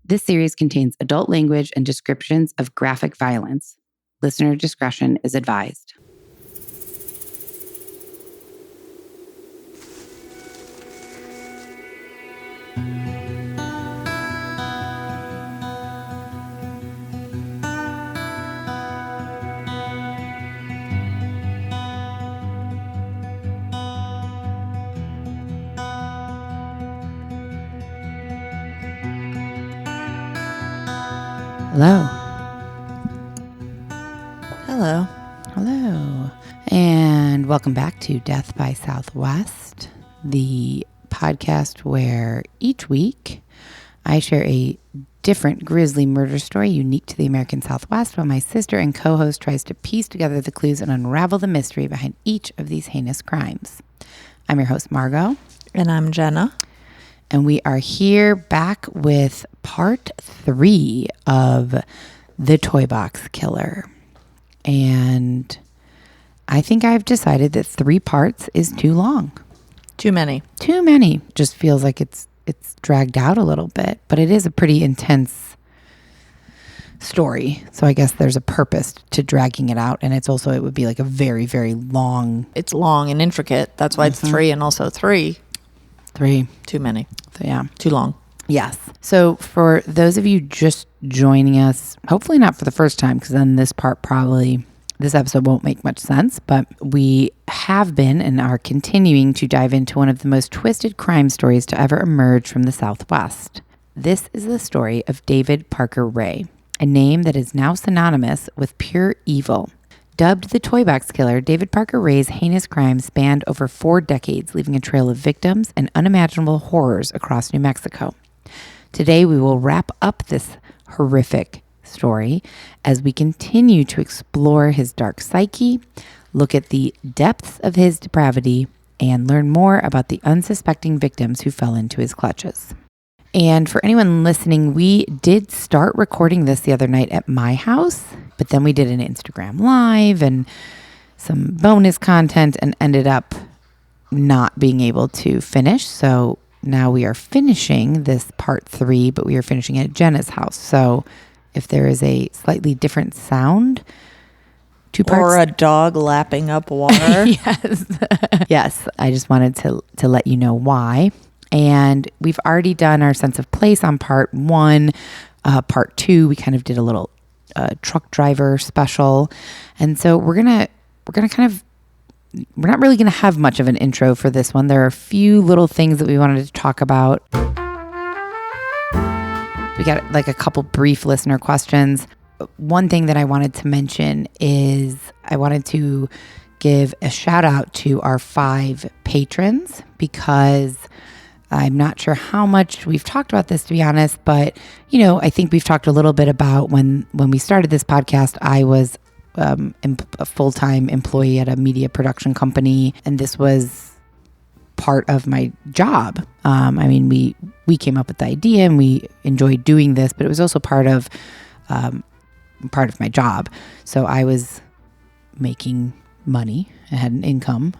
This series contains adult language and descriptions of graphic violence. Listener discretion is advised. Hello. Hello. Hello. And welcome back to Death by Southwest, the podcast where each week I share a different grisly murder story unique to the American Southwest while my sister and co-host tries to piece together the clues and unravel the mystery behind each of these heinous crimes. I'm your host, Margot. And I'm Jenna. And we are here back with part 3 of The Toy Box Killer. And I think I've decided that 3 parts is too long. Too many. Too many. Just feels like it's dragged out a little bit. But it is a pretty intense story. So I guess there's a purpose to dragging it out. And it would be like a very, very long. It's long and intricate. That's why it's 3 and also 3. 3. Too many. So yeah. Too long. Yes. So for those of you just joining us, hopefully not for the first time, because then this episode won't make much sense, but we have been and are continuing to dive into one of the most twisted crime stories to ever emerge from the Southwest. This is the story of David Parker Ray, a name that is now synonymous with pure evil. Dubbed the Toy Box Killer, David Parker Ray's heinous crimes spanned over 4 decades, leaving a trail of victims and unimaginable horrors across New Mexico. Today, we will wrap up this horrific story as we continue to explore his dark psyche, look at the depths of his depravity, and learn more about the unsuspecting victims who fell into his clutches. And for anyone listening, we did start recording this the other night at my house, but then we did an Instagram Live and some bonus content and ended up not being able to finish. So now we are finishing this part 3, but we are finishing it at Jenna's house. So if there is a slightly different sound, 2 parts. Or a dog lapping up water. Yes. Yes. I just wanted to let you know why. And we've already done our sense of place on part 1. Part 2, we kind of did a little truck driver special. And so we're not really going to have much of an intro for this one. There are a few little things that we wanted to talk about. We got like a couple brief listener questions. One thing that I wanted to mention is I wanted to give a shout out to our 5 patrons, because I'm not sure how much we've talked about this, to be honest, but, I think we've talked a little bit about when we started this podcast. I was a full-time employee at a media production company, and this was part of my job. We came up with the idea and we enjoyed doing this, but it was also part of my job. So I was making money. I had an income.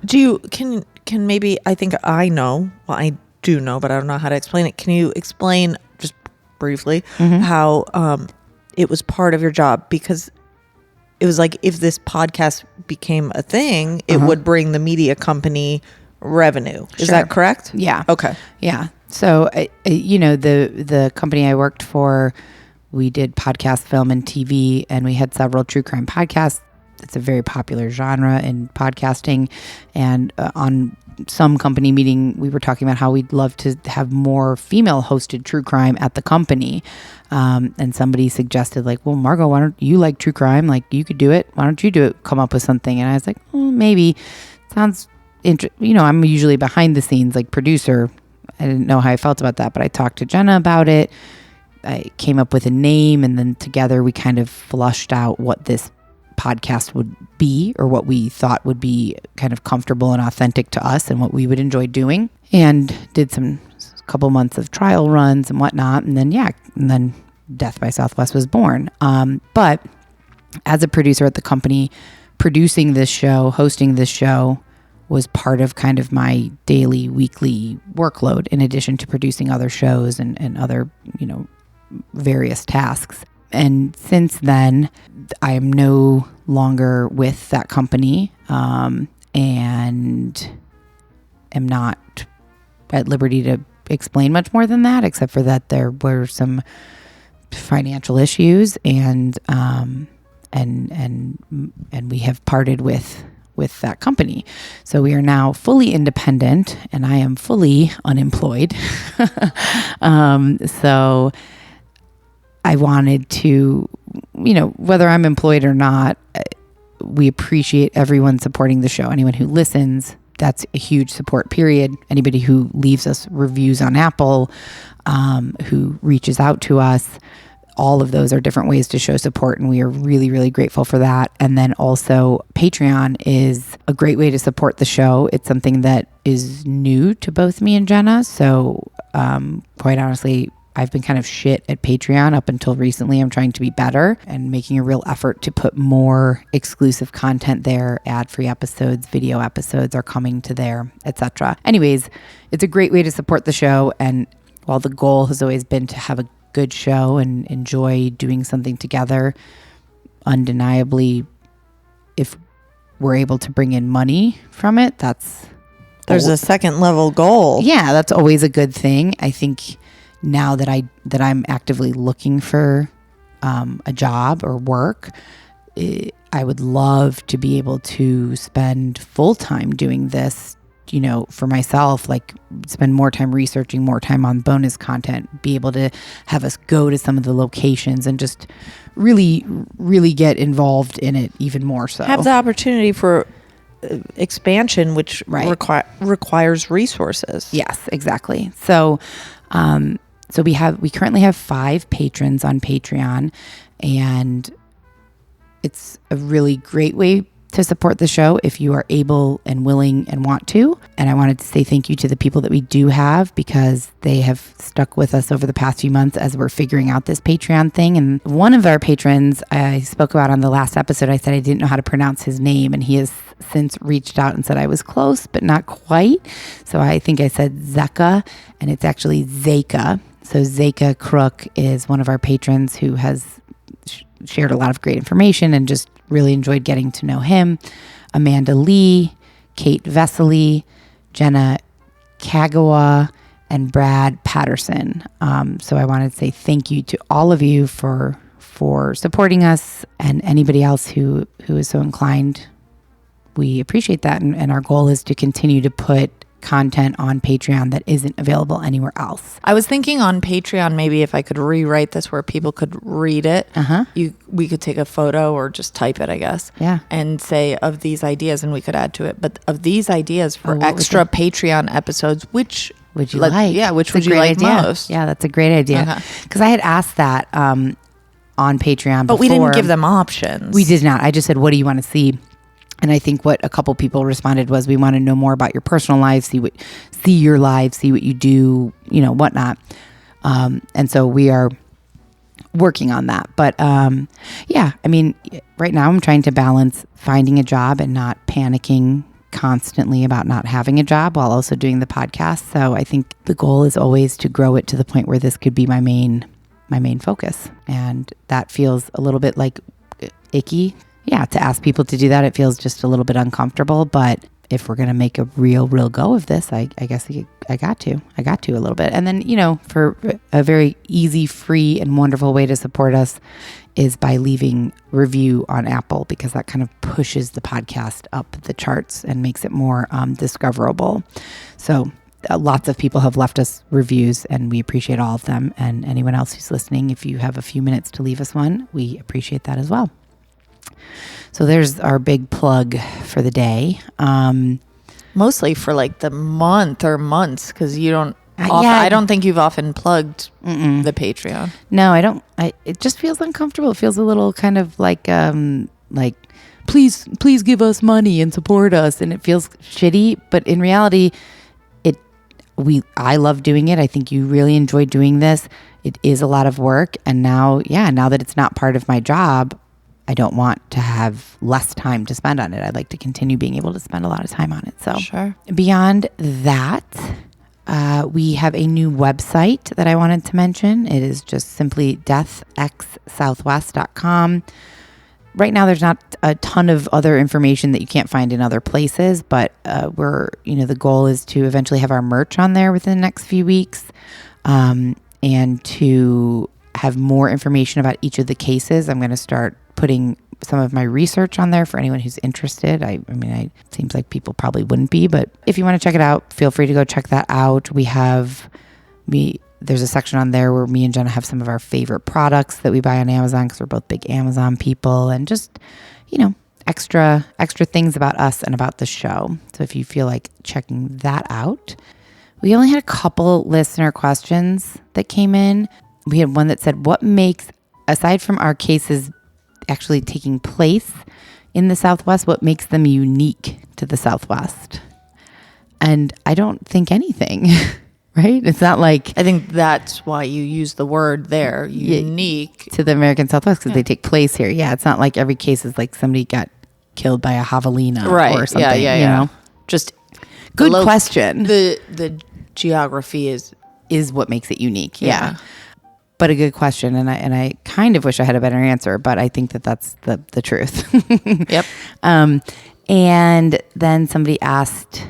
Can maybe, I think I know, well, I do know, but I don't know how to explain it. Can you explain just briefly how it was part of your job? Because it was like, if this podcast became a thing, it would bring the media company revenue. Is that correct? Yeah. Okay. Yeah. So, the company I worked for, we did podcast, film, and TV, and we had several true crime podcasts. It's a very popular genre in podcasting. And on some company meeting, we were talking about how we'd love to have more female-hosted true crime at the company. And somebody suggested, like, well, Margot, why don't you like true crime? Like, you could do it. Why don't you do it? Come up with something. And I was like, well, maybe. Sounds interesting. I'm usually behind the scenes, like producer. I didn't know how I felt about that, but I talked to Jenna about it. I came up with a name, and then together we kind of flushed out what this podcast would be, or what we thought would be kind of comfortable and authentic to us and what we would enjoy doing, and did some couple months of trial runs and whatnot. And then Death by Southwest was born. But as a producer at the company, producing this show, hosting this show was part of kind of my daily, weekly workload, in addition to producing other shows and other, various tasks. And since then, I am no longer with that company, and am not at liberty to explain much more than that, except for that there were some financial issues, and we have parted with that company. So we are now fully independent, and I am fully unemployed. So I wanted to, whether I'm employed or not, we appreciate everyone supporting the show. Anyone who listens, that's a huge support, period. Anybody who leaves us reviews on Apple, who reaches out to us, all of those are different ways to show support, and we are really, really grateful for that. And then also Patreon is a great way to support the show. It's something that is new to both me and Jenna. So quite honestly, I've been kind of shit at Patreon up until recently. I'm trying to be better and making a real effort to put more exclusive content there. Ad-free episodes, video episodes are coming to there, etc. Anyways, it's a great way to support the show. And while the goal has always been to have a good show and enjoy doing something together, undeniably, if we're able to bring in money from it, there's a second level goal. Yeah, that's always a good thing. I think now that I'm actively looking for a job or work, I would love to be able to spend full time doing this, for myself, like spend more time researching, more time on bonus content, be able to have us go to some of the locations and just really, really get involved in it even more so. Have the opportunity for expansion, which requires resources. Yes, exactly. So, we currently have 5 patrons on Patreon, and it's a really great way to support the show if you are able and willing and want to. And I wanted to say thank you to the people that we do have, because they have stuck with us over the past few months as we're figuring out this Patreon thing. And one of our patrons I spoke about on the last episode, I said I didn't know how to pronounce his name, and he has since reached out and said I was close, but not quite. So I think I said Zeka, and it's actually Zeka. So Zeka Crook is one of our patrons who has shared a lot of great information, and just really enjoyed getting to know him. Amanda Lee, Kate Vesely, Jenna Kagawa, and Brad Patterson. So I wanted to say thank you to all of you for supporting us, and anybody else who is so inclined. We appreciate that, and our goal is to continue to put content on Patreon that isn't available anywhere else. I was thinking on Patreon, maybe if I could rewrite this where people could read it, we could take a photo or just type it, I guess. Yeah. And say of these ideas, and we could add to it. But of these ideas for extra Patreon episodes, which would you like? Yeah, which would you like most? Yeah, that's a great idea. Because I had asked that on Patreon but before. We didn't give them options. We did not. I just said, what do you want to see? And I think what a couple people responded was, we want to know more about your personal life, see your life, see what you do, whatnot. And so we are working on that. But yeah, I mean, right now I'm trying to balance finding a job and not panicking constantly about not having a job while also doing the podcast. So I think the goal is always to grow it to the point where this could be my main focus. And that feels a little bit like icky. Yeah, to ask people to do that, it feels just a little bit uncomfortable. But if we're going to make a real go of this, I guess I got to a little bit. And then, for a very easy, free, and wonderful way to support us is by leaving review on Apple, because that kind of pushes the podcast up the charts and makes it more discoverable. So lots of people have left us reviews, and we appreciate all of them. And anyone else who's listening, if you have a few minutes to leave us one, we appreciate that as well. So there's our big plug for the day. Mostly for like the month or months, because you don't. I don't think you've often plugged the Patreon. No, I don't. It just feels uncomfortable. It feels a little kind of like please give us money and support us, and it feels shitty. But in reality, I love doing it. I think you really enjoy doing this. It is a lot of work, and now that it's not part of my job, I don't want to have less time to spend on it. I'd like to continue being able to spend a lot of time on it. So sure. Beyond that, We have a new website that I wanted to mention. It is just simply deathxsouthwest.com. Right now, there's not a ton of other information that you can't find in other places, but the goal is to eventually have our merch on there within the next few weeks, and to have more information about each of the cases. I'm going to start putting some of my research on there for anyone who's interested. I mean, it seems like people probably wouldn't be, but if you want to check it out, feel free to go check that out. There's a section on there where me and Jenna have some of our favorite products that we buy on Amazon because we're both big Amazon people, and just, extra things about us and about the show. So if you feel like checking that out. We only had a couple listener questions that came in. We had one that said, what makes, aside from our cases actually taking place in the Southwest, what makes them unique to the Southwest? And I don't think anything. Right? It's not like... I think that's why you use the word there, unique. To the American Southwest, because they take place here. Yeah, it's not like every case is like somebody got killed by a javelina or something. Yeah. Just... Good question. The geography is what makes it unique. Yeah. But a good question. And I kind of wish I had a better answer, but I think that's the truth. Yep. And then somebody asked...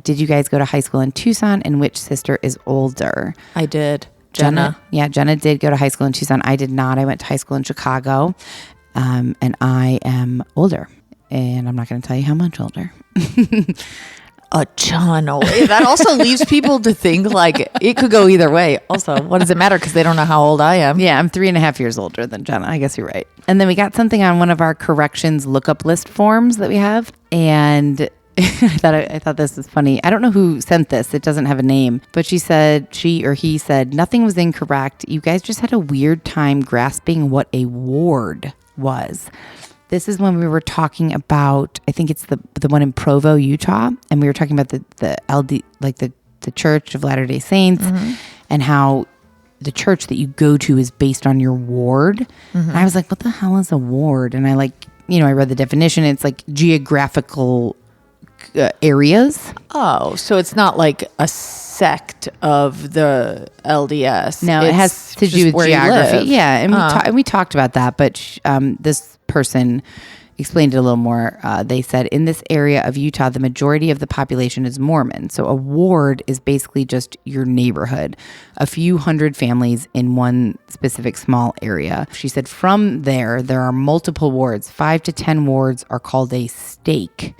did you guys go to high school in Tucson, and which sister is older? I did. Jenna. Yeah, Jenna did go to high school in Tucson. I did not. I went to high school in Chicago, and I am older. And I'm not going to tell you how much older. A ton older. That also leaves people to think like it could go either way. Also, what does it matter? Because they don't know how old I am. Yeah, I'm 3.5 years older than Jenna. I guess you're right. And then we got something on one of our corrections lookup list forms that we have, and... I thought this was funny. I don't know who sent this. It doesn't have a name, but she or he said, nothing was incorrect. You guys just had a weird time grasping what a ward was. This is when we were talking about, I think it's the one in Provo, Utah. And we were talking about the LD, like the Church of Latter-day Saints, and how the church that you go to is based on your ward. And I was like, what the hell is a ward? And I I read the definition. It's like geographical areas. Oh, so it's not like a sect of the LDS. No, it has to do with geography. Yeah, and we talked about that, but this person explained it a little more. They said, in this area of Utah, the majority of the population is Mormon. So a ward is basically just your neighborhood, a few hundred families in one specific small area. She said from there are multiple wards. 5 to 10 wards are called a stake.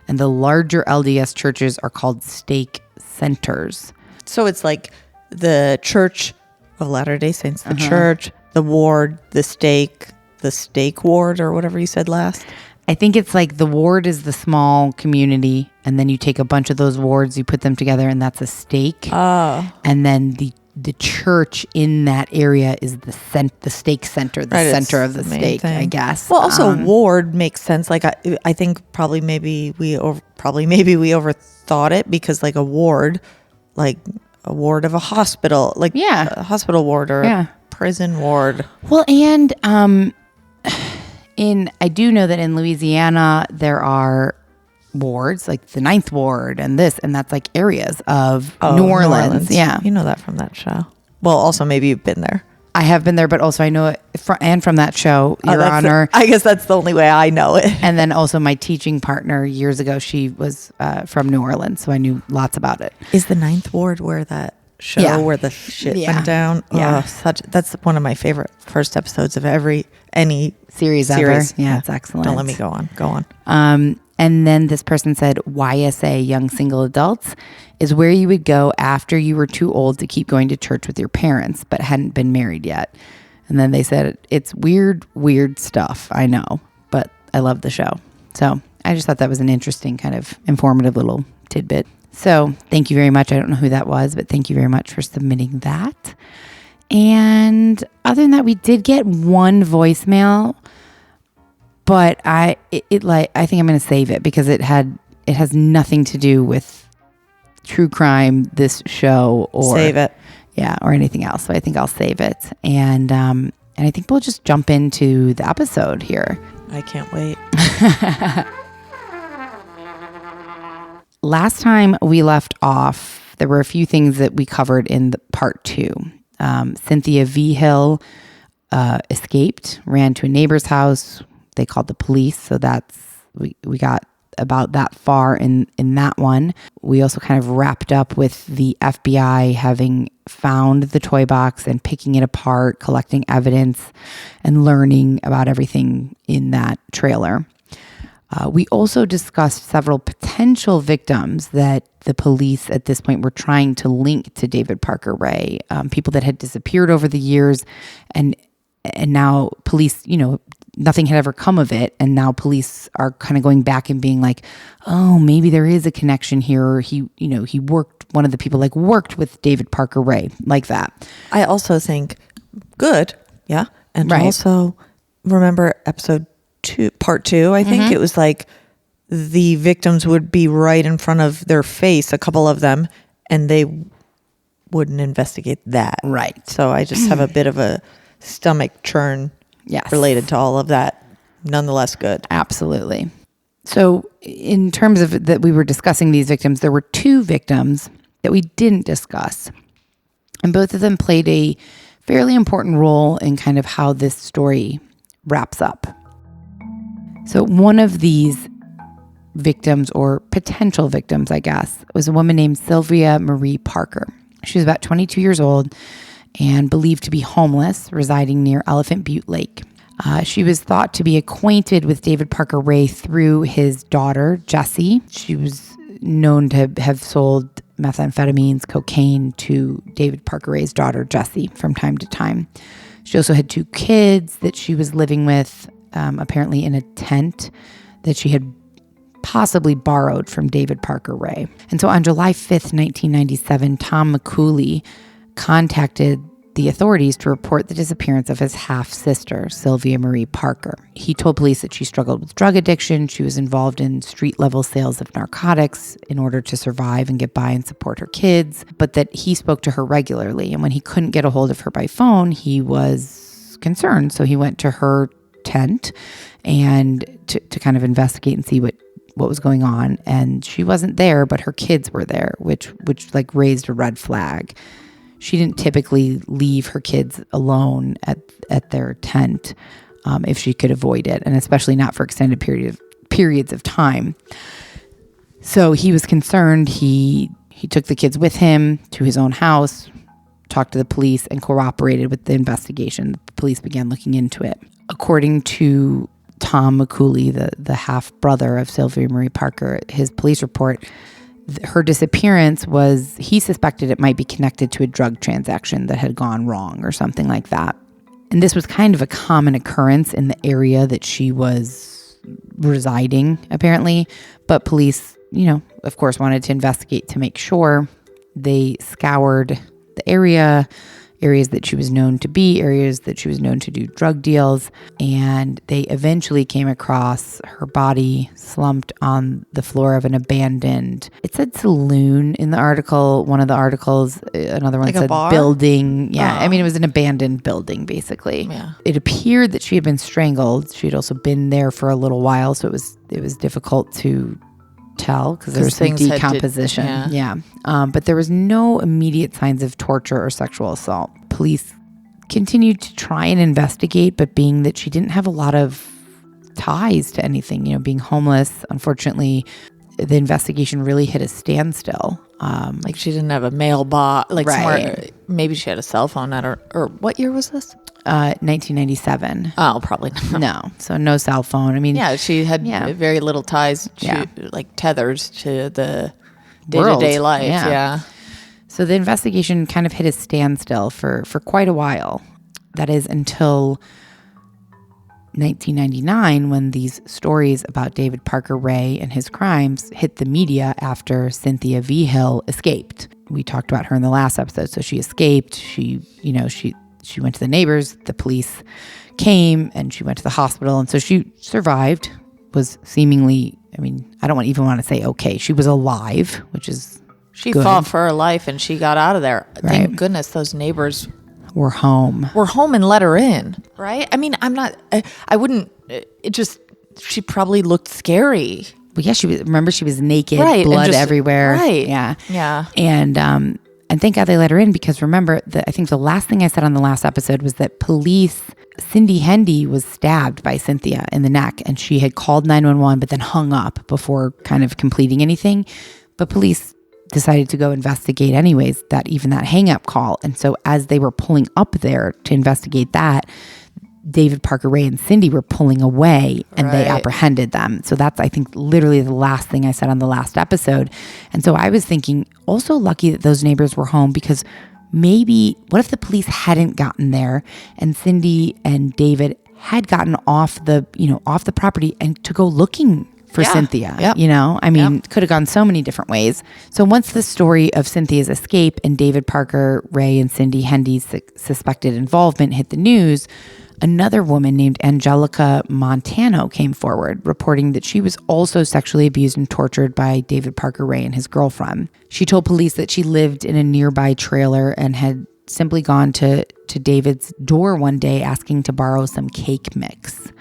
And the larger LDS churches are called stake centers. So it's like the Church of Latter-day Saints, the church, the ward, the stake ward, or whatever you said last. I think it's like the ward is the small community, and then you take a bunch of those wards, you put them together, and that's a stake. Oh. And then the church in that area is the stake center, center of the stake, I guess. Well, also ward makes sense. Like I think probably maybe we overthought it, because like a ward of a hospital, like a hospital ward or a prison ward. Well, and I do know that in Louisiana there are wards, like the 9th ward and that's like areas of New Orleans. Yeah. You know that from that show. Well, also maybe you've been there. I have been there, but also I know it from that show, Your Honor. I guess that's the only way I know it. And then also my teaching partner years ago, she was from New Orleans, so I knew lots about it. Is the 9th ward where that show where the shit went down? Yeah. That's one of my favorite first episodes of any series ever. Yeah, it's excellent. Don't let me go on. And then this person said YSA, Young Single Adults, is where you would go after you were too old to keep going to church with your parents, but hadn't been married yet. And then they said, it's weird stuff. I know, but I love the show. So I just thought that was an interesting kind of informative little tidbit. So thank you very much. I don't know who that was, but thank you very much for submitting that. And other than that, we did get one voicemail, but I think I'm going to save it because it has nothing to do with true crime, this show, or save it. Yeah, or anything else. So I think I'll save it. And I think we'll just jump into the episode here. I can't wait. Last time we left off, There were a few things that we covered in part 2. Cynthia V. Hill escaped, ran to a neighbor's house. They called the police. So we got about that far in that one. We also kind of wrapped up with the FBI having found the toy box and picking it apart, collecting evidence, and learning about everything in that trailer. We also discussed several potential victims that the police at this point were trying to link to David Parker Ray, people that had disappeared over the years, and now police, nothing had ever come of it. And now police are kind of going back and being like, oh, maybe there is a connection here. Or one of the people worked with David Parker Ray, like that. I also think good. Yeah. And right. Also remember part 2, I think it was like the victims would be right in front of their face, a couple of them, and they wouldn't investigate that. Right. So I just have a bit of a stomach churn related to all of that. Nonetheless, good. Absolutely. So in terms of that, we were discussing these victims, there were 2 victims that we didn't discuss. And both of them played a fairly important role in kind of how this story wraps up. So one of these victims, or potential victims, I guess, was a woman named Sylvia Marie Parker. She was about 22 years old and believed to be homeless, residing near Elephant Butte Lake. She was thought to be acquainted with David Parker Ray through his daughter, Jessie. She was known to have sold methamphetamines, cocaine to David Parker Ray's daughter, Jessie, from time to time. She also had 2 kids that she was living with, apparently in a tent that she had possibly borrowed from David Parker Ray. And so on July 5th, 1997, Tom McCooley contacted the authorities to report the disappearance of his half-sister, Sylvia Marie Parker. He told police that she struggled with drug addiction. She was involved in street-level sales of narcotics in order to survive and get by and support her kids, but that he spoke to her regularly. And when he couldn't get a hold of her by phone, he was concerned. So he went to her tent and to kind of investigate and see what was going on. And she wasn't there, but her kids were there, which raised a red flag. She didn't typically leave her kids alone at their tent if she could avoid it, and especially not for extended periods of time. So he was concerned. He took the kids with him to his own house, talked to the police, and cooperated with the investigation. The police began looking into it. According to Tom McCooley, the half-brother of Sylvia Marie Parker, his police report, her disappearance he suspected it might be connected to a drug transaction that had gone wrong or something like that. And this was kind of a common occurrence in the area that she was residing, apparently. But police, of course, wanted to investigate to make sure. They scoured the areas that she was known to be, areas that she was known to do drug deals, and they eventually came across her body slumped on the floor of an abandoned, it said saloon in the article, one of the articles, another one said building. Yeah, I mean, it was an abandoned building, basically. Yeah. It appeared that she had been strangled. She had also been there for a little while, so it was difficult to tell because there was some decomposition. But there was no immediate signs of torture or sexual assault. Police continued to try and investigate, but being that she didn't have a lot of ties to anything, being homeless, unfortunately, the investigation really hit a standstill. She didn't have a mailbox, somewhere. Maybe she had a cell phone at her. Or what year was this? 1997. Oh, probably not. No, so no cell phone. I mean, she had very little ties to, tethers to the day-to-day life. Yeah. So the investigation kind of hit a standstill for quite a while. That is until 1999, when these stories about David Parker Ray and his crimes hit the media after Cynthia V. Hill escaped. We talked about her in the last episode. So she escaped. She went to the neighbors. The police came, and she went to the hospital. And so she survived, was seemingly, I don't even want to say okay. She was alive, which is She good. fought for her life, and she got out of there. Right. Thank goodness those neighbors were home. And let her in, right? I wouldn't, she probably looked scary. yeah, remember she was naked, Right, and blood just- everywhere. right. Yeah. And thank God they let her in, because remember, I think the last thing I said on the last episode was that Cindy Hendy was stabbed by Cynthia in the neck, and she had called 911 but then hung up before kind of completing anything. But police decided to go investigate anyways, that hang up call. And so as they were pulling up there to investigate that, David Parker Ray and Cindy were pulling away, and they apprehended them. So that's, I think, literally the last thing I said on the last episode. And so I was thinking, also lucky that those neighbors were home, because maybe, what if the police hadn't gotten there and Cindy and David had gotten off the property and to go looking for Cynthia? Yep. Could have gone so many different ways. So once the story of Cynthia's escape and David Parker Ray and Cindy Hendy's suspected involvement hit the news, another woman named Angelica Montano came forward, reporting that she was also sexually abused and tortured by David Parker Ray and his girlfriend. She told police that she lived in a nearby trailer and had simply gone to David's door one day asking to borrow some cake mix,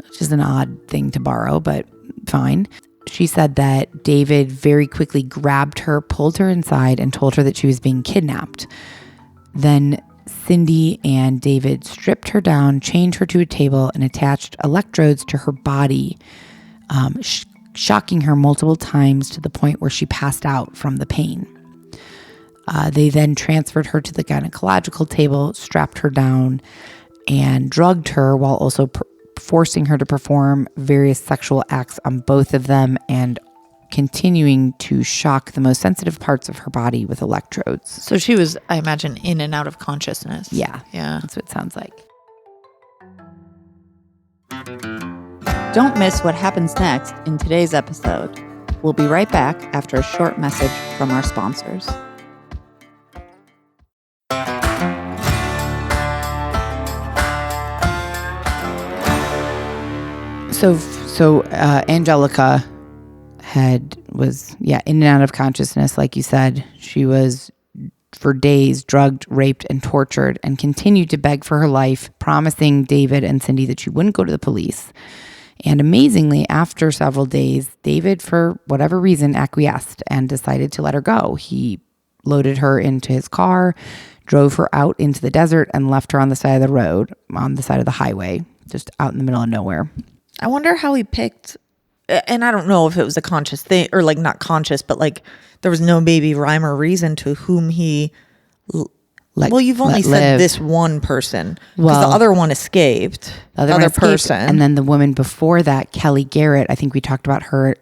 which is an odd thing to borrow, but fine. She said that David very quickly grabbed her, pulled her inside, and told her that she was being kidnapped. Then Cindy and David stripped her down, chained her to a table, and attached electrodes to her body, shocking her multiple times to the point where she passed out from the pain. They then transferred her to the gynecological table, strapped her down, and drugged her while also forcing her to perform various sexual acts on both of them, and continuing to shock the most sensitive parts of her body with electrodes. So she was, I imagine, in and out of consciousness. Yeah. Yeah. That's what it sounds like. Don't miss what happens next in today's episode. We'll be right back after a short message from our sponsors. So Angelica was in and out of consciousness, like you said. She was for days drugged, raped, and tortured, and continued to beg for her life, promising David and Cindy that she wouldn't go to the police. And amazingly, after several days, David, for whatever reason, acquiesced and decided to let her go. He loaded her into his car, drove her out into the desert, and left her on the side of the road, on the side of the highway, just out in the middle of nowhere. I wonder how he picked, and I don't know if it was a conscious thing, or like not conscious, but like there was no maybe rhyme or reason to whom he. You've only said this one person, because the other one escaped. The other person, and then the woman before that, Kelly Garrett. I think we talked about her.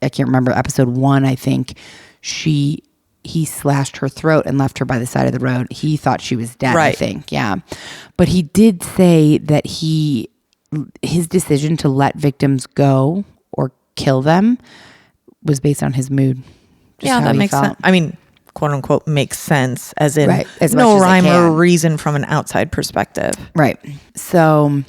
I can't remember, episode 1. I think he slashed her throat and left her by the side of the road. He thought she was dead. Right. I think, yeah, but he did say that his decision to let victims go or kill them was based on his mood. That makes sense. I mean, quote unquote, makes sense, as in as no rhyme or reason from an outside perspective. Right. So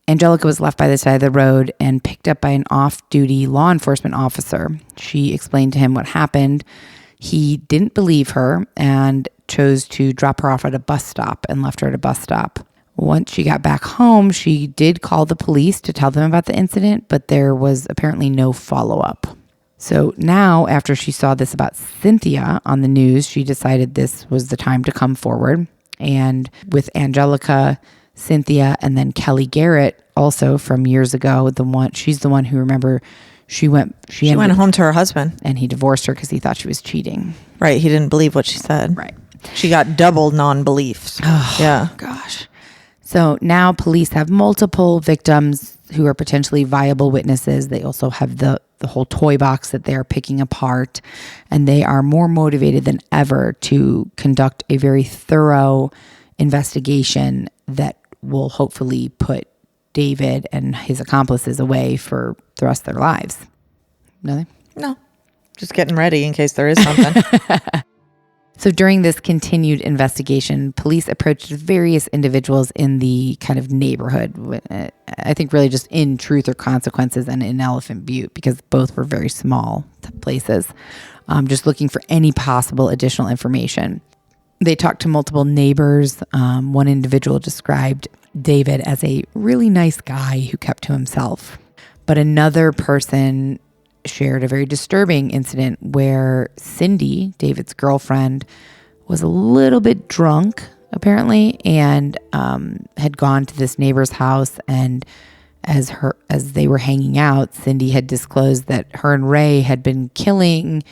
Angelica was left by the side of the road and picked up by an off-duty law enforcement officer. She explained to him what happened. He didn't believe her and chose to drop her off at a bus stop and left her at a bus stop. Once she got back home, she did call the police to tell them about the incident, but there was apparently no follow-up. So now, after she saw this about Cynthia on the news, she decided this was the time to come forward. And with Angelica, Cynthia, and then Kelly Garrett, also from years ago, she's the one who, remember, she went home to her husband, and he divorced her because he thought she was cheating. Right. He didn't believe what she said. Right. She got double non-beliefs. Oh, yeah. Gosh. So now police have multiple victims who are potentially viable witnesses. They also have the whole toy box that they're picking apart, and they are more motivated than ever to conduct a very thorough investigation that will hopefully put David and his accomplices away for the rest of their lives. Nothing? No. Just getting ready in case there is something. So during this continued investigation, police approached various individuals in the kind of neighborhood, I think really just in Truth or Consequences and in Elephant Butte, because both were very small places, just looking for any possible additional information. They talked to multiple neighbors. One individual described David as a really nice guy who kept to himself. But another person shared a very disturbing incident where Cindy, David's girlfriend, was a little bit drunk, apparently, and had gone to this neighbor's house. And as they were hanging out, Cindy had disclosed that her and Ray had been killing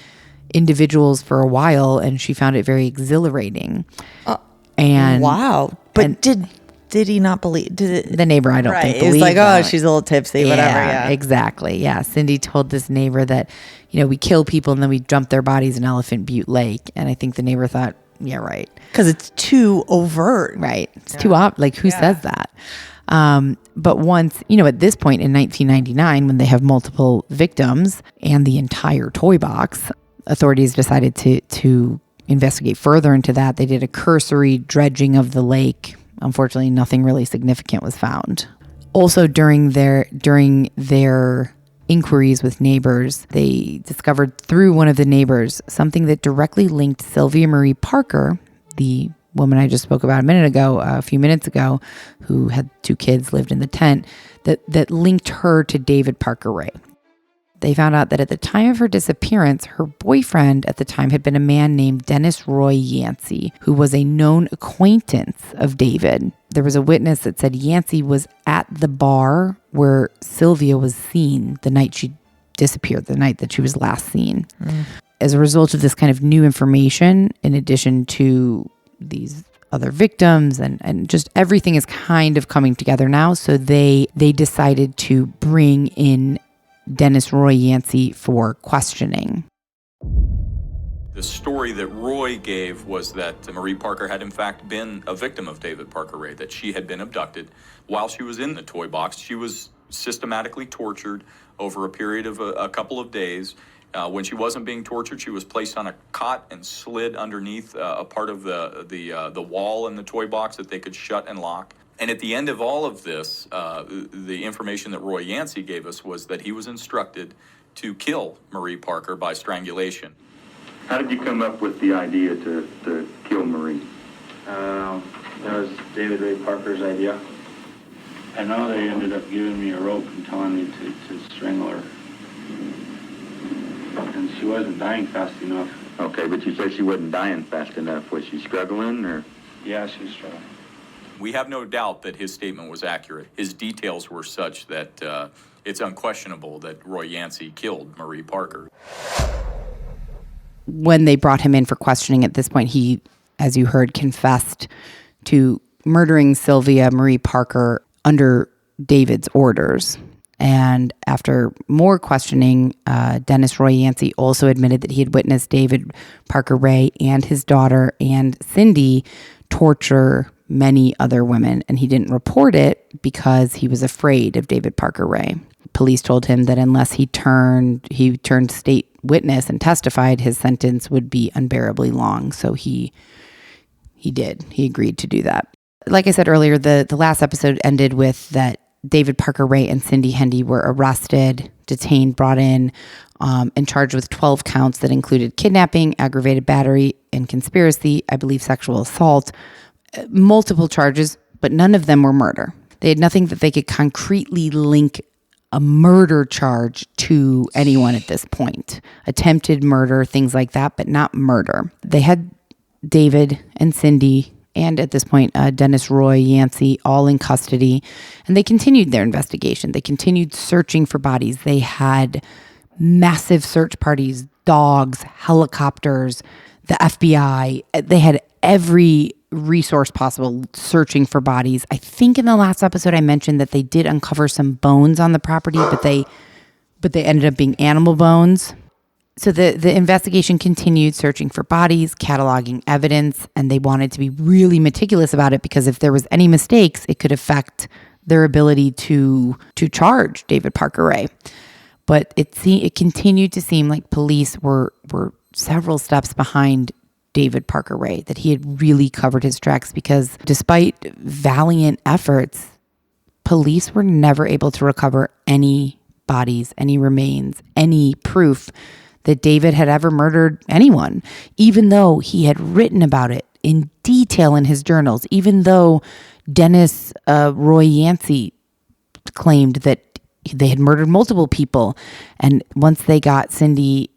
individuals for a while, and she found it very exhilarating. Wow. But did he not believe? The neighbor, I don't think, believed. He's like, that. she's a little tipsy, whatever. Yeah, exactly. Yeah. Cindy told this neighbor that, we kill people and then we dump their bodies in Elephant Butte Lake. And I think the neighbor thought, yeah, right. Because it's too overt. Right. It's too like, who says that? But once, at this point in 1999, when they have multiple victims and the entire toy box, authorities decided to investigate further into that. They did a cursory dredging of the lake. Unfortunately, nothing really significant was found. Also, during their inquiries with neighbors, they discovered through one of the neighbors something that directly linked Sylvia Marie Parker, the woman I just spoke about a few minutes ago, who had 2 kids, lived in the tent, that linked her to David Parker Ray. They found out that at the time of her disappearance, her boyfriend at the time had been a man named Dennis Roy Yancey, who was a known acquaintance of David. There was a witness that said Yancey was at the bar where Sylvia was seen the night she disappeared, the night that she was last seen. As a result of this kind of new information, in addition to these other victims and just everything is kind of coming together now. So they decided to bring in Dennis Roy Yancey for questioning. The story that Roy gave was that Marie Parker had in fact been a victim of David Parker Ray, that she had been abducted while she was in the toy box. She was systematically tortured over a period of a couple of days. When she wasn't being tortured, she was placed on a cot and slid underneath a part of the wall in the toy box that they could shut and lock. And at the end of all of this, the information that Roy Yancey gave us was that he was instructed to kill Marie Parker by strangulation. How did you come up with the idea to kill Marie? That was David Ray Parker's idea. I know they ended up giving me a rope and telling me to strangle her. And she wasn't dying fast enough. Okay, but you said she wasn't dying fast enough. Was she struggling, or? Yeah, she was struggling. We have no doubt that his statement was accurate. His details were such that it's unquestionable that Roy Yancey killed Marie Parker. When they brought him in for questioning at this point, he, as you heard, confessed to murdering Sylvia Marie Parker under David's orders. And after more questioning, Dennis Roy Yancey also admitted that he had witnessed David Parker Ray and his daughter and Cindy torture many other women, and he didn't report it because he was afraid of David Parker Ray. Police told him that unless he turned state witness and testified, his sentence would be unbearably long. So he did. He agreed to do that. Like I said earlier, the last episode ended with that David Parker Ray and Cindy Hendy were arrested, detained, brought in, and charged with 12 counts that included kidnapping, aggravated battery, and conspiracy, I believe sexual assault. Multiple charges, but none of them were murder. They had nothing that they could concretely link a murder charge to anyone at this point. Attempted murder, things like that, but not murder. They had David and Cindy and at this point, Dennis Roy Yancey, all in custody. And they continued their investigation. They continued searching for bodies. They had massive search parties, dogs, helicopters, the FBI. They had every resource possible searching for bodies. I think in the last episode I mentioned that they did uncover some bones on the property, but they ended up being animal bones. So the investigation continued searching for bodies, cataloging evidence, and they wanted to be really meticulous about it because if there was any mistakes, it could affect their ability to charge David Parker Ray. But it continued to seem like police were several steps behind David Parker Ray, that he had really covered his tracks because despite valiant efforts, police were never able to recover any bodies, any remains, any proof that David had ever murdered anyone, even though he had written about it in detail in his journals, even though Dennis Roy Yancey claimed that they had murdered multiple people. And once they had Cindy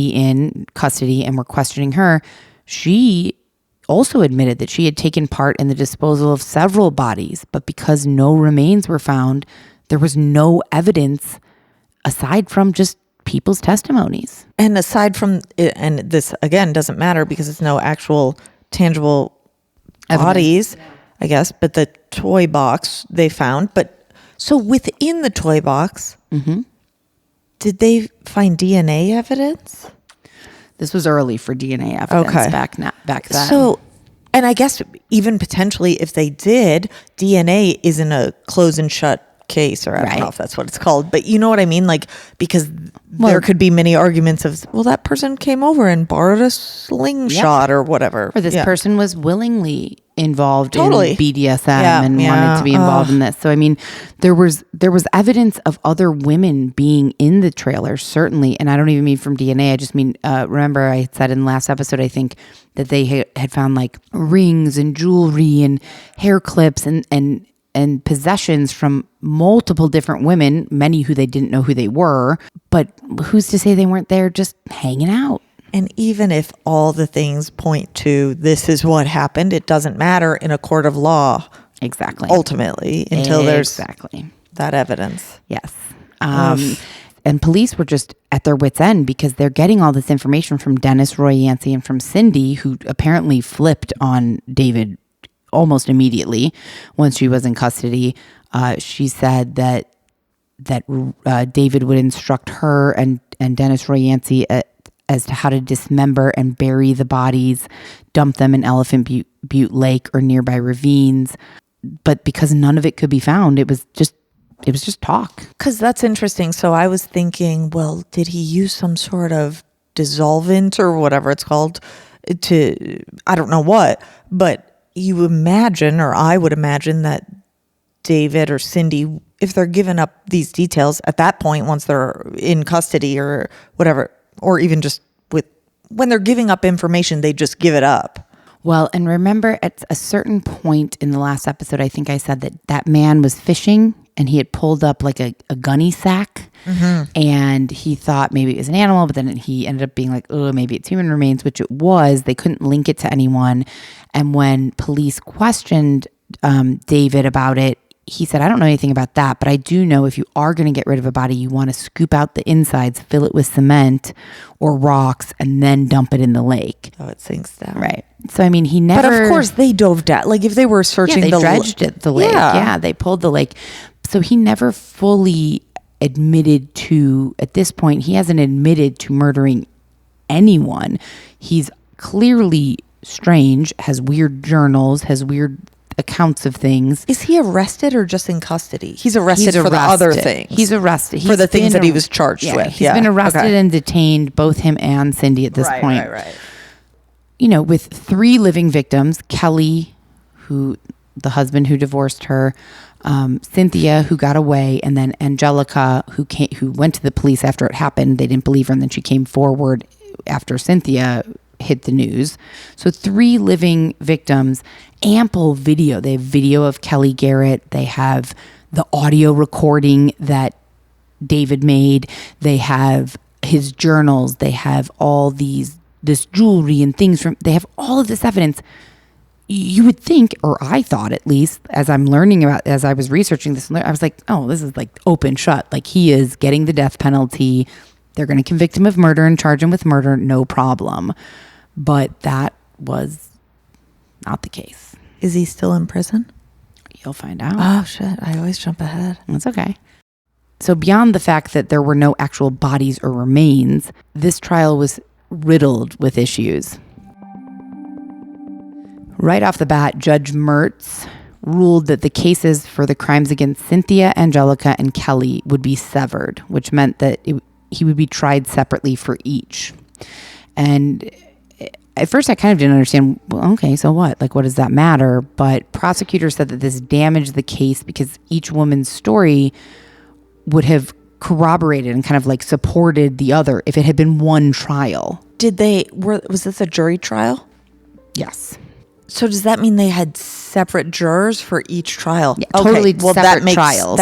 in custody and were questioning her, she also admitted that she had taken part in the disposal of several bodies, but because no remains were found, there was no evidence aside from just people's testimonies. And aside from it, and this again doesn't matter because it's no actual tangible bodies, I guess, but the toy box they found. But so within the toy box, did they find DNA evidence? This was early for DNA evidence back then. So, and I guess even potentially if they did, DNA isn't a close and shut case, or I don't know if that's what it's called, but you know what I mean? Like, because there could be many arguments of, well, that person came over and borrowed a slingshot or whatever. Or this person was willingly involved in BDSM and Yeah. wanted to be involved in this. So, I mean, there was evidence of other women being in the trailer, certainly. And I don't even mean from DNA. I just mean, remember I had said in the last episode, I think, that they had found like rings and jewelry and hair clips and possessions from multiple different women, many who they didn't know who they were. But who's to say they weren't there just hanging out? And even if all the things point to this is what happened, it doesn't matter in a court of law. Exactly. Ultimately, until there's that evidence. Yes. And police were just at their wits' end because they're getting all this information from Dennis, Roy Yancey, and from Cindy, who apparently flipped on David almost immediately once she was in custody. She said that David would instruct her and Dennis Roy Yancey as to how to dismember and bury the bodies, dump them in Elephant Butte Lake or nearby ravines. But because none of it could be found, it was just talk. Because that's interesting. So I was thinking, well, did he use some sort of dissolvent or whatever it's called to, I don't know what, but you imagine, or I would imagine, that David or Cindy, if they're giving up these details at that point, once they're in custody or whatever, or even just when they're giving up information, they just give it up. Well, and remember at a certain point in the last episode, I think I said that man was fishing and he had pulled up like a gunny sack and he thought maybe it was an animal, but then he ended up being like, oh, maybe it's human remains, which it was. They couldn't link it to anyone. And when police questioned David about it, he said, I don't know anything about that, but I do know if you are going to get rid of a body, you want to scoop out the insides, fill it with cement or rocks, and then dump it in the lake. Oh, it sinks down. Right. So, I mean, he never... But of course, they dove down. Like, if they were searching they dredged the lake. Yeah, they pulled the lake. So he never fully admitted to, at this point, he hasn't admitted to murdering anyone. He's clearly strange, has weird journals, has weird accounts of things. Is he arrested or just in custody? He's arrested for the other things. He's arrested. For the things that he was charged with. He's been arrested and detained, both him and Cindy at this point. Right. You know, with 3 living victims, Kelly, who the husband who divorced her, Cynthia, who got away, and then Angelica, who went to the police after it happened. They didn't believe her, and then she came forward after Cynthia hit the news. So 3 living victims, ample video. They have video of Kelly Garrett. They have the audio recording that David made. They have his journals. They have all this jewelry and things they have all of this evidence. You would think, or I thought at least, as I'm learning about, as I was researching this, I was like, oh, this is like open shut. Like, he is getting the death penalty. They're going to convict him of murder and charge him with murder, no problem. But that was not the case. Is he still in prison? You'll find out. Oh, shit. I always jump ahead. That's okay. So beyond the fact that there were no actual bodies or remains, this trial was riddled with issues. Right off the bat, Judge Mertz ruled that the cases for the crimes against Cynthia, Angelica, and Kelly would be severed, which meant that he would be tried separately for each. And at first I kind of didn't understand, well, okay, so what? Like, what does that matter? But prosecutors said that this damaged the case because each woman's story would have corroborated and kind of like supported the other if it had been one trial. Was this a jury trial? Yes. So does that mean they had separate jurors for each trial? Yeah, totally separate trials.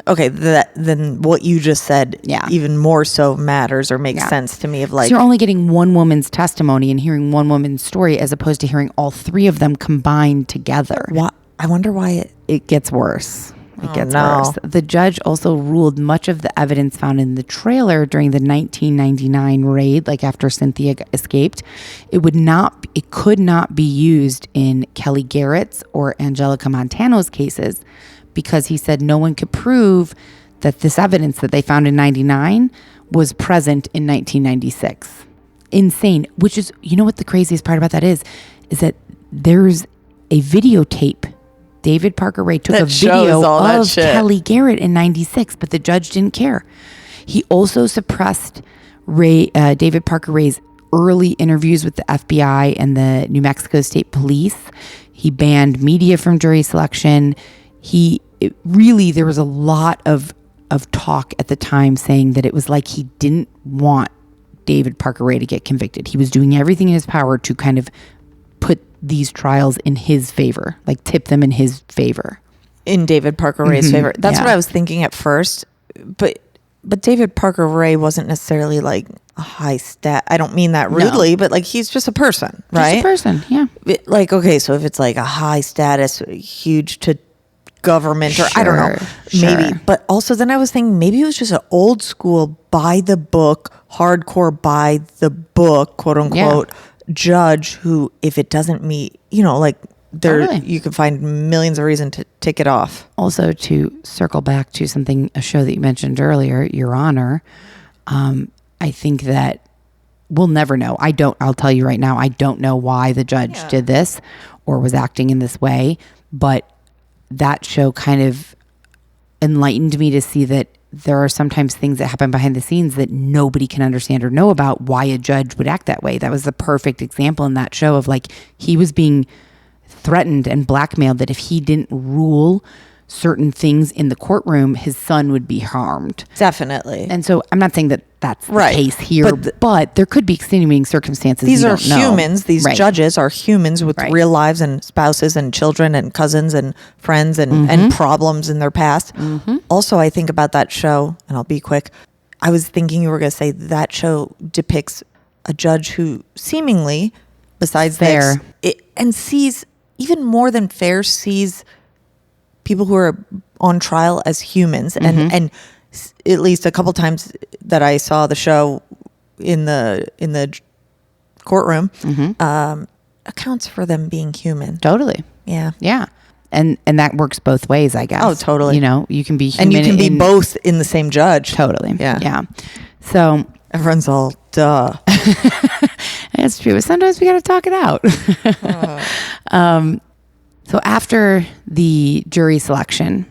okay, then what you just said even more so matters or makes sense to me of like. So you're only getting one woman's testimony and hearing one woman's story as opposed to hearing all three of them combined together. Why, I wonder why it gets worse. It gets no. worse. The judge also ruled much of the evidence found in the trailer during the 1999 raid, like after Cynthia escaped, it could not be used in Kelly Garrett's or Angelica Montano's cases because he said no one could prove that this evidence that they found in 99 was present in 1996. Insane. Which is, you know what the craziest part about that is that there's a videotape. David Parker Ray took a video of Kelly Garrett in 96, but the judge didn't care. He also suppressed David Parker Ray's early interviews with the FBI and the New Mexico State Police. He banned media from jury selection. There was a lot of talk at the time saying that it was like he didn't want David Parker Ray to get convicted. He was doing everything in his power to kind of put these trials in his favor, like tip them in his favor. In David Parker Ray's favor. That's what I was thinking at first. But David Parker Ray wasn't necessarily like a high stat. I don't mean that rudely, but like he's just a person, right? Just a person, yeah. Like, okay, so if it's like a high status, huge to government or I don't know, maybe. But also then I was thinking maybe it was just an old school by the book, hardcore by the book, quote unquote, judge who, if it doesn't meet, like you can find millions of reasons to take it off. Also, to circle back to a show that you mentioned earlier, Your Honor, I think that we'll never know. I'll tell you right now, I don't know why the judge did this or was acting in this way, but that show kind of enlightened me to see that there are sometimes things that happen behind the scenes that nobody can understand or know about why a judge would act that way. That was the perfect example in that show of like he was being threatened and blackmailed that if he didn't rule certain things in the courtroom, his son would be harmed. Definitely. And so I'm not saying that that's the case here, but there could be extenuating circumstances. These are humans. These judges are humans with real lives and spouses and children and cousins and friends and problems in their past. Also, I think about that show, and I'll be quick. I was thinking you were going to say that show depicts a judge who seemingly, besides fair, and sees even more than fair, sees people who are on trial as humans. And at least a couple times that I saw the show in the courtroom, accounts for them being human. Totally. Yeah. Yeah. And that works both ways, I guess. Oh, totally. You can be human. And you can be both in the same judge. Totally. Yeah. Yeah. So everyone's all, duh. That's true. Sometimes we got to talk it out. So after the jury selection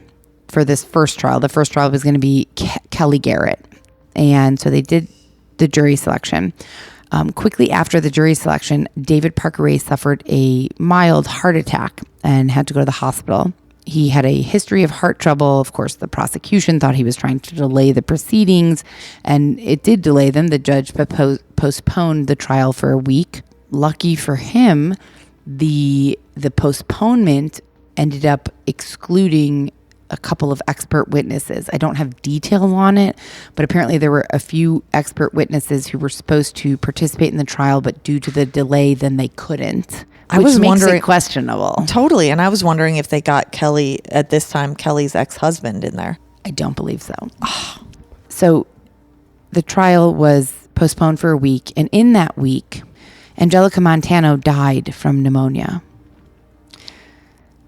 for this first trial, the first trial was going to be Kelly Garrett. And so they did the jury selection. Quickly after the jury selection, David Parker Ray suffered a mild heart attack and had to go to the hospital. He had a history of heart trouble. Of course, the prosecution thought he was trying to delay the proceedings, and it did delay them. The judge postponed the trial for a week. Lucky for him, the postponement ended up excluding a couple of expert witnesses. I don't have details on it, but apparently there were a few expert witnesses who were supposed to participate in the trial, but due to the delay, then they couldn't. I was wondering, it questionable. Totally. And I was wondering if they got Kelly, at this time, Kelly's ex-husband in there. I don't believe so. So the trial was postponed for a week. And in that week, Angelica Montano died from pneumonia.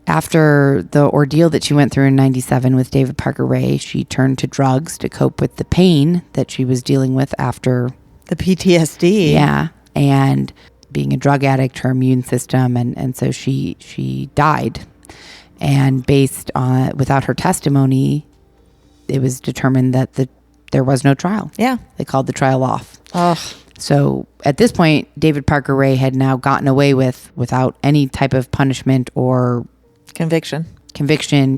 After the ordeal that she went through in 97 with David Parker Ray, she turned to drugs to cope with the pain that she was dealing with after the PTSD. Yeah. And being a drug addict, her immune system. And so she died. And based on, without her testimony, it was determined that there was no trial. Yeah. They called the trial off. Ugh. So at this point, David Parker Ray had now gotten away without any type of punishment or conviction.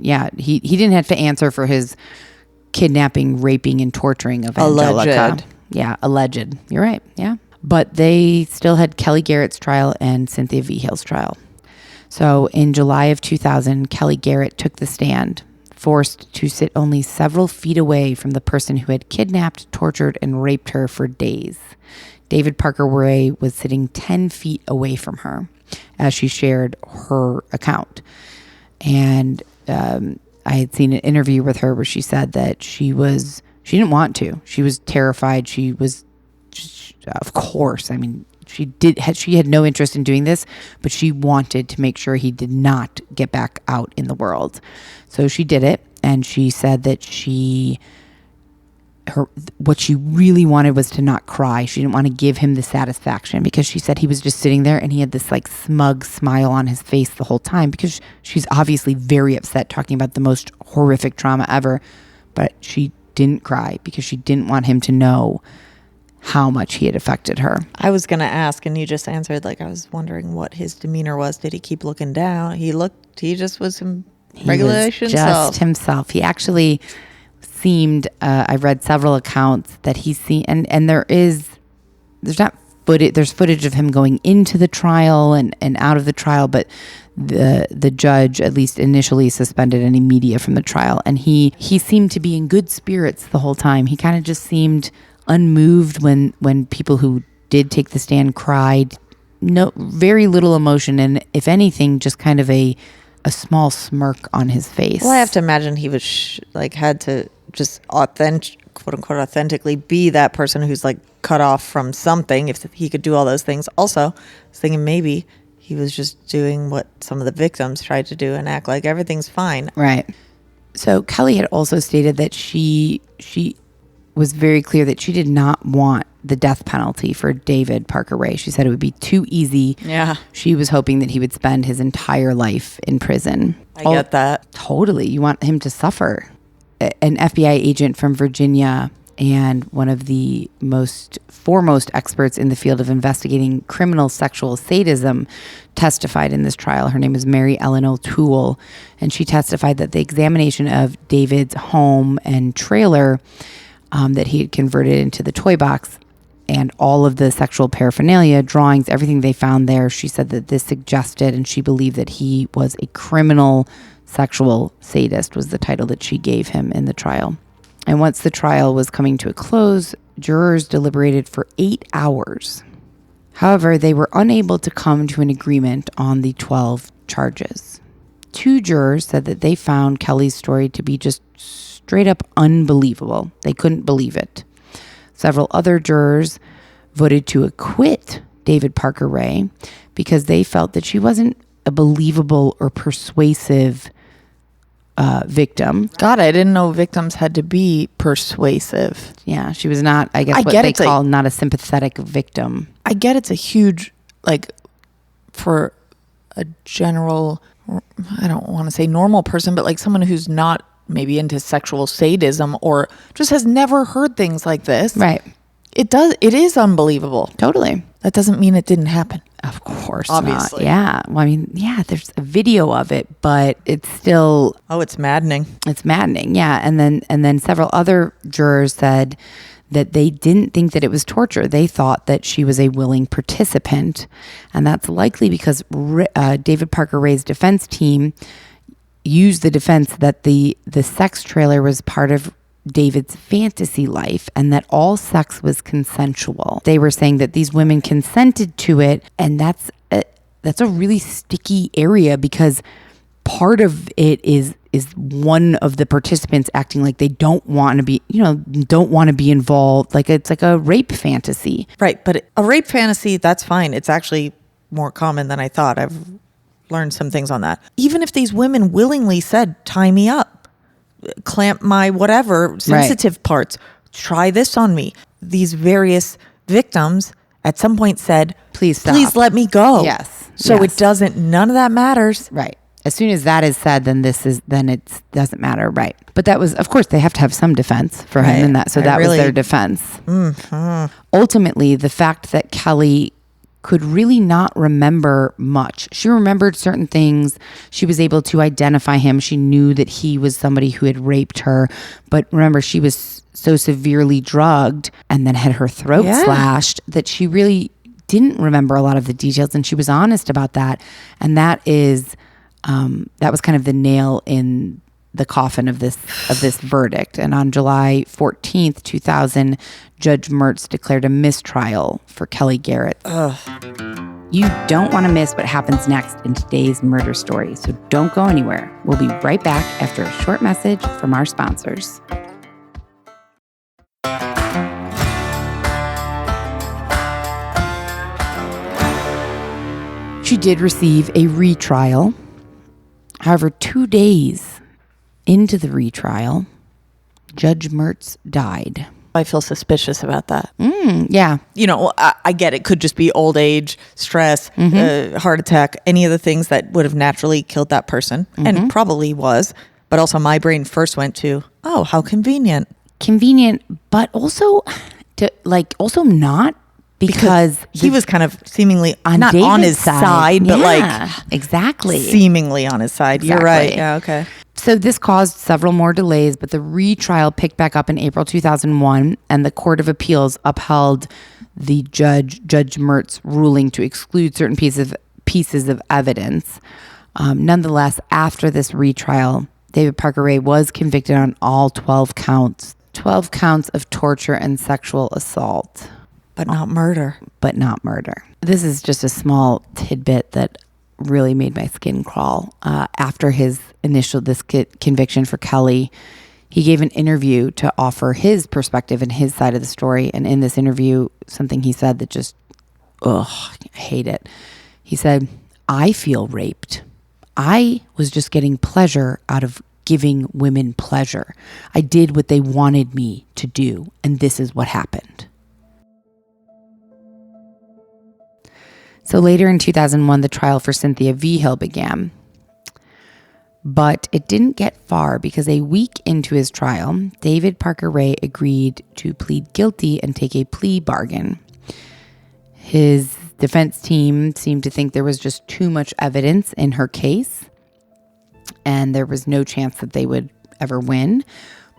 Yeah. He didn't have to answer for his kidnapping, raping, and torturing of Angelica. Alleged. Yeah. Alleged. You're right. Yeah. But they still had Kelly Garrett's trial and Cynthia Vigil's trial. So in July of 2000, Kelly Garrett took the stand forced to sit only several feet away from the person who had kidnapped, tortured, and raped her for days. David Parker Ray was sitting 10 feet away from her as she shared her account. And I had seen an interview with her where she said that she didn't want to. She was terrified. Of course, I mean, she had no interest in doing this, but she wanted to make sure he did not get back out in the world. So she did it. And she said that what she really wanted was to not cry. She didn't want to give him the satisfaction, because she said he was just sitting there and he had this like smug smile on his face the whole time, because she's obviously very upset, talking about the most horrific trauma ever. But she didn't cry because she didn't want him to know how much he had affected her. I was going to ask, and you just answered. Like, I was wondering what his demeanor was. Did he keep looking down? He just was him regulation just himself. He actually seemed, I read several accounts that he's seen, and there's footage of him going into the trial and out of the trial, but the judge at least initially suspended any media from the trial, and he seemed to be in good spirits the whole time. He kind of just seemed unmoved when people who did take the stand cried. No, very little emotion, and if anything, just kind of a small smirk on his face. Well, I have to imagine he was had to just quote unquote authentically be that person who's like cut off from something, if he could do all those things. Also, I was thinking maybe he was just doing what some of the victims tried to do and act like everything's fine. Right. So Kelly had also stated that she was very clear that she did not want the death penalty for David Parker Ray. She said it would be too easy. Yeah. She was hoping that he would spend his entire life in prison. I get that. Totally. You want him to suffer. An FBI agent from Virginia and one of the foremost experts in the field of investigating criminal sexual sadism testified in this trial. Her name is Mary Ellen O'Toole, and she testified that the examination of David's home and trailer that he had converted into the toy box, and all of the sexual paraphernalia, drawings, everything they found there, she said that this suggested, and she believed that he was a criminal sexual sadist, was the title that she gave him in the trial. And once the trial was coming to a close, jurors deliberated for 8 hours. However, they were unable to come to an agreement on the 12 charges. 2 jurors said that they found Kelly's story to be just straight up unbelievable. They couldn't believe it. Several other jurors voted to acquit David Parker Ray because they felt that she wasn't a believable or persuasive victim. God, I didn't know victims had to be persuasive. Yeah, she was not, I guess, what they call not a sympathetic victim. I get it's a huge, for a general, I don't want to say normal person, but like someone who's not maybe into sexual sadism or just has never heard things like this. Right. It is unbelievable. Totally. That doesn't mean it didn't happen. Of course Obviously. not. Yeah. Well, I mean, yeah, there's a video of it, but it's still... Oh, it's maddening. It's maddening. Yeah. And then several other jurors said that they didn't think that it was torture. They thought that she was a willing participant. And that's likely because David Parker Ray's defense team used the defense that the sex trailer was part of David's fantasy life and that all sex was consensual. They were saying that these women consented to it, and that's a really sticky area because part of it is one of the participants acting like they don't want to be involved, like it's like a rape fantasy. Right, but a rape fantasy, that's fine. It's actually more common than I thought. I've learned some things on that. Even if these women willingly said, tie me up, clamp my whatever sensitive parts, try this on me. These various victims at some point said, please stop. Please let me go. Yes. So it doesn't, none of that matters. Right. As soon as that is said, then it doesn't matter. Right. But that was, of course, they have to have some defense for him in that. So that was their defense. Mm-hmm. Ultimately, the fact that Kelly could really not remember much. She remembered certain things. She was able to identify him. She knew that he was somebody who had raped her. But remember, she was so severely drugged and then had her throat slashed that she really didn't remember a lot of the details. And she was honest about that. And that was kind of the nail in the coffin of this verdict. And on July 14th, 2000, Judge Mertz declared a mistrial for Kelly Garrett. You don't want to miss what happens next in today's murder story, so don't go anywhere. We'll be right back after a short message from our sponsors. She did receive a retrial. However, 2 days into the retrial, Judge Mertz died. I feel suspicious about that. Yeah. You know, I get it. Could just be old age, stress, heart attack, any of the things that would have naturally killed that person, and probably was. But also my brain first went to, oh, how convenient. Convenient, but also not, because he was kind of seemingly on not David's on his side, but exactly. seemingly on his side. Exactly. You're right. Yeah, okay. So this caused several more delays, but the retrial picked back up in April 2001, and the Court of Appeals upheld the Judge Mertz ruling to exclude certain pieces of evidence. Nonetheless, after this retrial, David Parker Ray was convicted on all 12 counts. 12 counts of torture and sexual assault. But not murder. This is just a small tidbit that really made my skin crawl. After his initial conviction for Kelly, he gave an interview to offer his perspective and his side of the story. And in this interview, something he said that just, I hate it. He said, "I feel raped. I was just getting pleasure out of giving women pleasure. I did what they wanted me to do, and this is what happened." So later in 2001, the trial for Cynthia Vigil began. But it didn't get far, because a week into his trial, David Parker Ray agreed to plead guilty and take a plea bargain. His defense team seemed to think there was just too much evidence in her case, and there was no chance that they would ever win.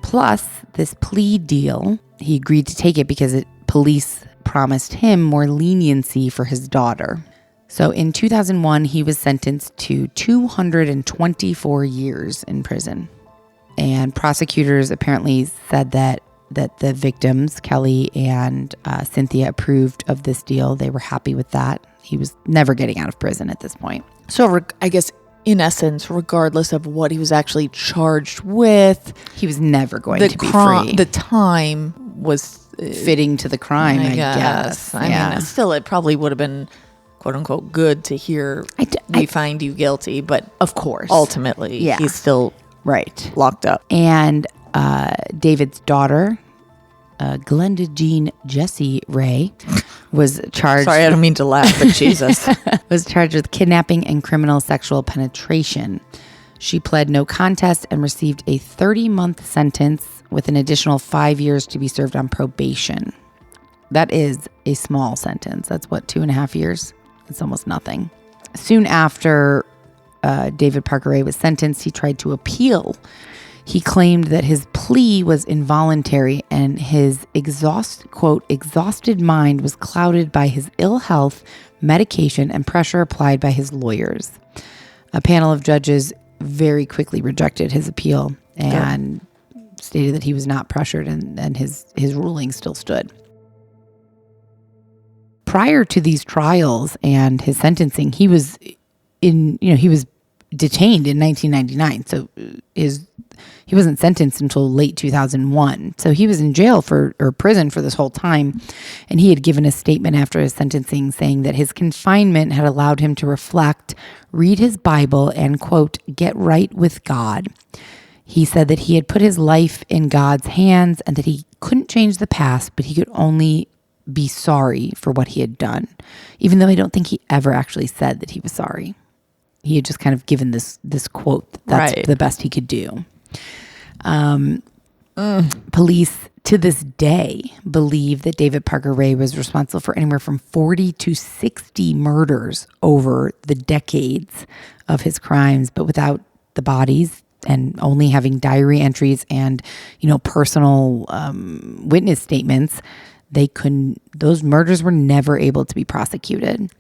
Plus, this plea deal, he agreed to take it because police promised him more leniency for his daughter. So in 2001, he was sentenced to 224 years in prison. And prosecutors apparently said that the victims, Kelly and Cynthia, approved of this deal. They were happy with that. He was never getting out of prison at this point. So I guess, in essence, regardless of what he was actually charged with, he was never going to be free. The time was fitting to the crime, I guess. I mean, still, it probably would have been, quote unquote, good to hear we find you guilty, but of course, ultimately, he's still locked up. And David's daughter, Glenda Jean Jessie Ray, was charged. Sorry, I don't mean to laugh, but Jesus. Was charged with kidnapping and criminal sexual penetration. She pled no contest and received a 30-month sentence with an additional 5 years to be served on probation. That is a small sentence. That's 2.5 years? It's almost nothing. Soon after David Parker Ray was sentenced, he tried to appeal. He claimed that his plea was involuntary and his exhausted mind was clouded by his ill health, medication, and pressure applied by his lawyers. A panel of judges very quickly rejected his appeal and stated that he was not pressured, and his ruling still stood. Prior to these trials and his sentencing, he was detained in 1999. So he wasn't sentenced until late 2001. So he was in jail or prison for this whole time. And he had given a statement after his sentencing saying that his confinement had allowed him to reflect, read his Bible, and, quote, get right with God. He said that he had put his life in God's hands and that he couldn't change the past, but he could only be sorry for what he had done, even though I don't think he ever actually said that he was sorry. He had just kind of given this quote that's the best he could do. Police to this day believe that David Parker Ray was responsible for anywhere from 40 to 60 murders over the decades of his crimes, but without the bodies and only having diary entries and, personal witness statements, those murders were never able to be prosecuted.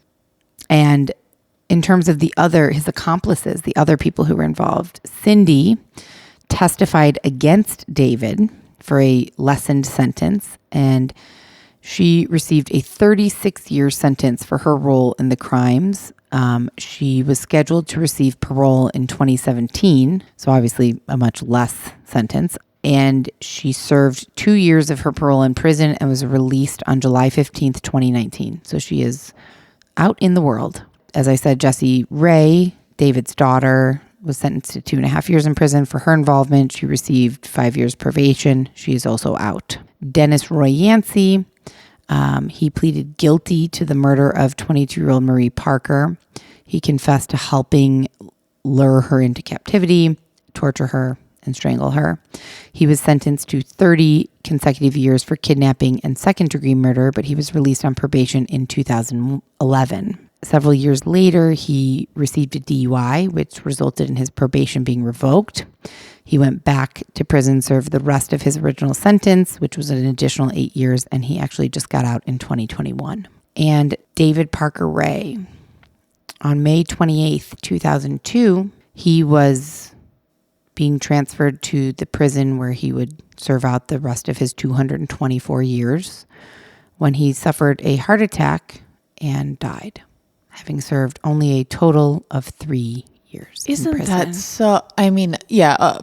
And in terms of his accomplices, the other people who were involved, Cindy testified against David for a lessened sentence, and she received a 36-year sentence for her role in the crimes. She was scheduled to receive parole in 2017, so obviously a much less sentence. And she served 2 years of her parole in prison and was released on July 15th, 2019. So she is out in the world. As I said, Jessie Ray, David's daughter, was sentenced to 2.5 years in prison for her involvement. She received 5 years probation. She is also out. Dennis Roy Yancey, he pleaded guilty to the murder of 22-year-old Marie Parker. He confessed to helping lure her into captivity, torture her, and strangle her. He was sentenced to 30 consecutive years for kidnapping and second-degree murder, but he was released on probation in 2011. Several years later, he received a DUI, which resulted in his probation being revoked. He went back to prison, served the rest of his original sentence, which was an additional 8 years, and he actually just got out in 2021. And David Parker Ray, on May 28th, 2002, he was being transferred to the prison where he would serve out the rest of his 224 years when he suffered a heart attack and died, having served only a total of 3 years. Isn't that so? I mean, yeah,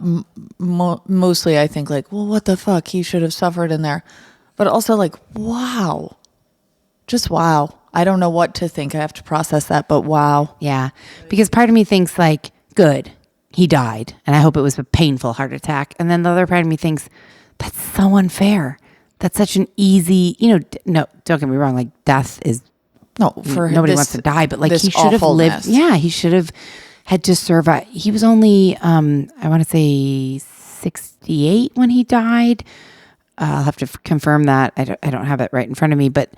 mostly I think like, well, what the fuck? He should have suffered in there. But also like, wow. Just wow. I don't know what to think. I have to process that, but wow. Yeah, because part of me thinks like, good, he died, and I hope it was a painful heart attack. And then the other part of me thinks, that's so unfair. That's such an easy, no, don't get me wrong, like death is, No, for nobody wants to die, but like he should have lived. Yeah, he should have had to serve. He was only, I want to say 68 when he died. I'll have to confirm that. I don't have it right in front of me, but